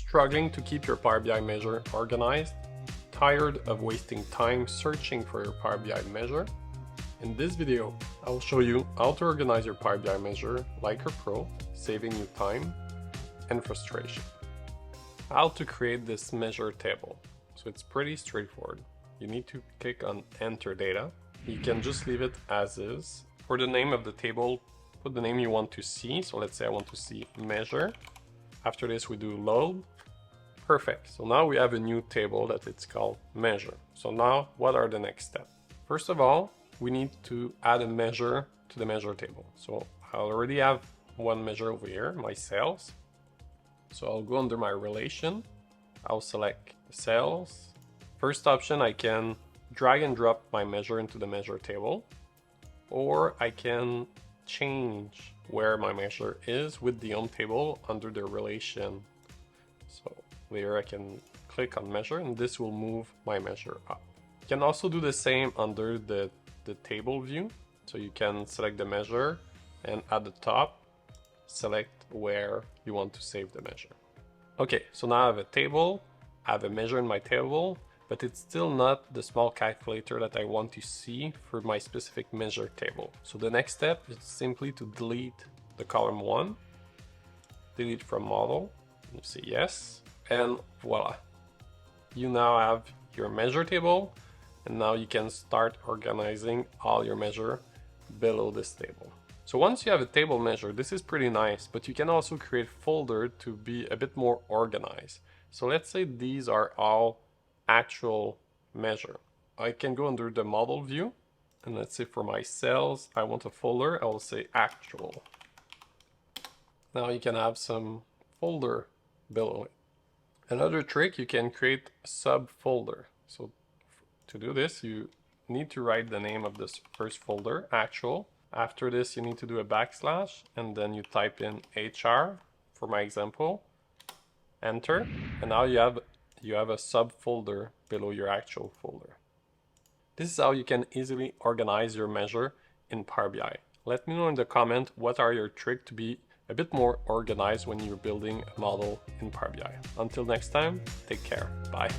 Struggling to keep your Power BI measure organized? Tired of wasting time searching for your Power BI measure? In this video, I will show you how to organize your Power BI measure like a pro, saving you time and frustration. How to create this measure table. So it's pretty straightforward. You need to click on Enter Data. You can just leave it as is. For the name of the table, put the name you want to see. So let's say I want to see measure. After this, we do load. Perfect. So now we have a new table that it's called measure. So now what are the next steps? First of all, we need to add a measure to the measure table. So I already have one measure over here, my sales. So I'll go under my relation. I'll select sales. First option, I can drag and drop my measure into the measure table, or I can change where my measure is with the home table under the relation. So here I can click on measure and this will move my measure up. You can also do the same under the table view. So you can select the measure and at the top, select where you want to save the measure. Okay, so now I have a table, I have a measure in my table, but it's still not the small calculator that I want to see for my specific measure table. So the next step is simply to delete the column 1, delete from model, you say yes, and voila. You now have your measure table, and now you can start organizing all your measure below this table. So once you have a table measure, this is pretty nice, but you can also create folder to be a bit more organized. So let's say these are all actual measure. I can go under the model view, and let's say for my sales, I want a folder, I will say actual. Now you can have some folder below it. Another trick, you can create a subfolder. So to do this, you need to write the name of this first folder, actual. After this, you need to do a backslash, and then you type in HR for my example, enter, and now you have a subfolder below your actual folder. This is how you can easily organize your measure in Power BI. Let me know in the comment what are your tricks to be a bit more organized when you're building a model in Power BI. Until next time, take care. Bye.